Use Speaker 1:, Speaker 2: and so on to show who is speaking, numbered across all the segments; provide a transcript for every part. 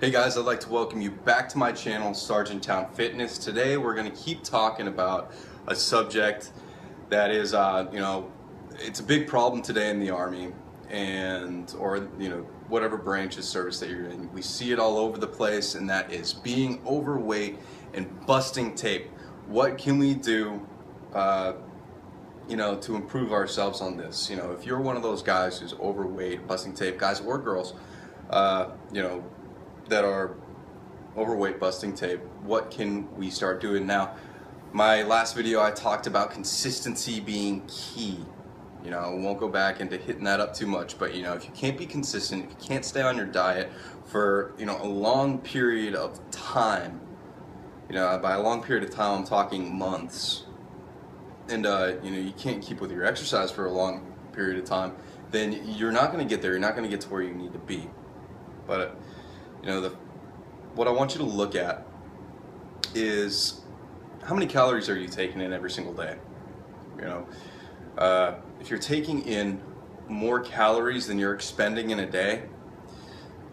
Speaker 1: Hey guys, I'd like to welcome you back to my channel, Sergeanttown Fitness. Today we're going to keep talking about a subject that is, it's a big problem today in the Army or whatever branch of service that you're in. We see it all over the place, and that is being overweight and busting tape. What can we do, to improve ourselves on this? If you're one of those guys who's overweight, busting tape, guys or girls, that are overweight, busting tape, what can we start doing now? My last video I talked about consistency being key. I won't go back into hitting that up too much, but if you can't be consistent, if you can't stay on your diet for a long period of time, by a long period of time I'm talking months, and you can't keep with your exercise for a long period of time, then you're not going to get there. You're not going to get to where you need to be. But what I want you to look at is how many calories are you taking in every single day. If you're taking in more calories than you're expending in a day,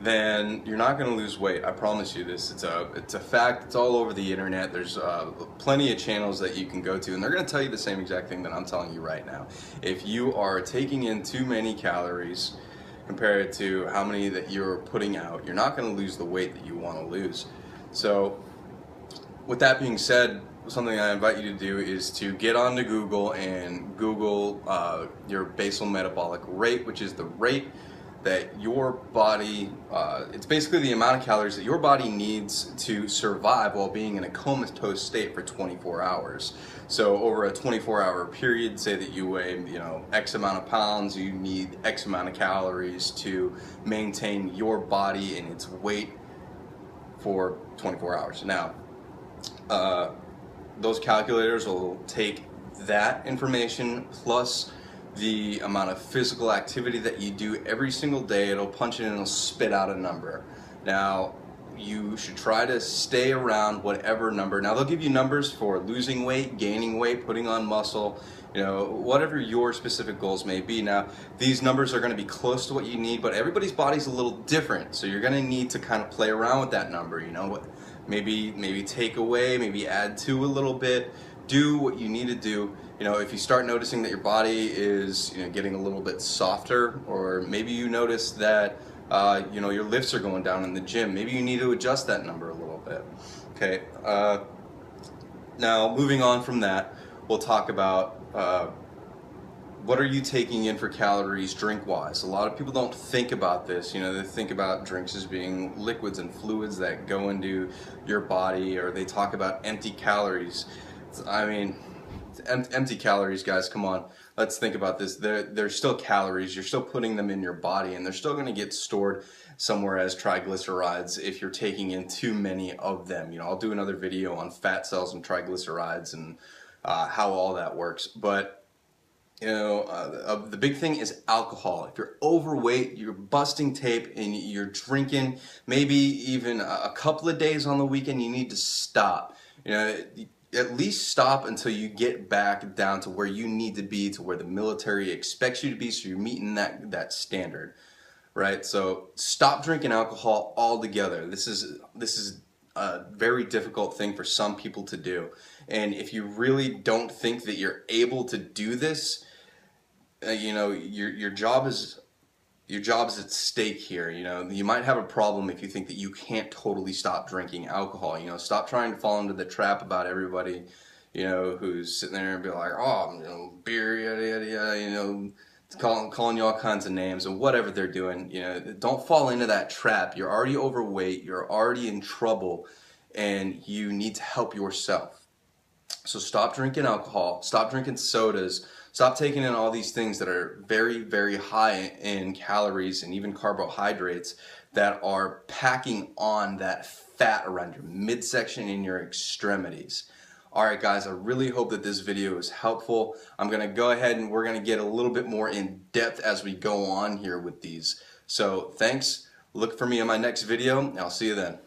Speaker 1: then you're not going to lose weight. I promise you this. It's a fact. It's all over the internet. There's plenty of channels that you can go to, and they're going to tell you the same exact thing that I'm telling you right now. If you are taking in too many calories compared to how many that you're putting out, you're not going to lose the weight that you want to lose. So with that being said, something I invite you to do is to get onto Google and Google your basal metabolic rate, which is the rate that your body, it's basically the amount of calories that your body needs to survive while being in a comatose state for 24 hours. So over a 24-hour period, say that you weigh, X amount of pounds, you need X amount of calories to maintain your body in its weight for 24 hours. Now, those calculators will take that information plus the amount of physical activity that you do every single day. It'll punch it in and it'll spit out a number. Now, you should try to stay around whatever number. Now, they'll give you numbers for losing weight, gaining weight, putting on muscle, whatever your specific goals may be. Now, these numbers are going to be close to what you need, but everybody's body's a little different, so you're going to need to kind of play around with that number. Maybe take away, maybe add to a little bit. Do what you need to do. If you start noticing that your body is getting a little bit softer, or maybe you notice that your lifts are going down in the gym, maybe you need to adjust that number a little bit. Okay. Now, moving on from that, we'll talk about what are you taking in for calories drink-wise. A lot of people don't think about this. They think about drinks as being liquids and fluids that go into your body, or they talk about empty calories. Empty calories, guys, come on. Let's think about this. They're still calories. You're still putting them in your body, and they're still going to get stored somewhere as triglycerides if you're taking in too many of them. I'll do another video on fat cells and triglycerides and how all that works. But the big thing is alcohol. If you're overweight, you're busting tape, and you're drinking maybe even a couple of days on the weekend, you need to stop. At least stop until you get back down to where you need to be, to where the military expects you to be, so you're meeting that standard, right? So stop drinking alcohol altogether. This is a very difficult thing for some people to do, and if you really don't think that you're able to do this, your job is at stake here. You might have a problem if you think that you can't totally stop drinking alcohol. Stop trying to fall into the trap about everybody, who's sitting there and be like, oh, beer, yada, yada, yada, calling you all kinds of names and whatever they're doing. Don't fall into that trap. You're already overweight. You're already in trouble, and you need to help yourself. So stop drinking alcohol. Stop drinking sodas. Stop taking in all these things that are very, very high in calories and even carbohydrates that are packing on that fat around your midsection and your extremities. Alright guys, I really hope that this video is helpful. I'm going to go ahead and we're going to get a little bit more in depth as we go on here with these. So thanks. Look for me in my next video, and I'll see you then.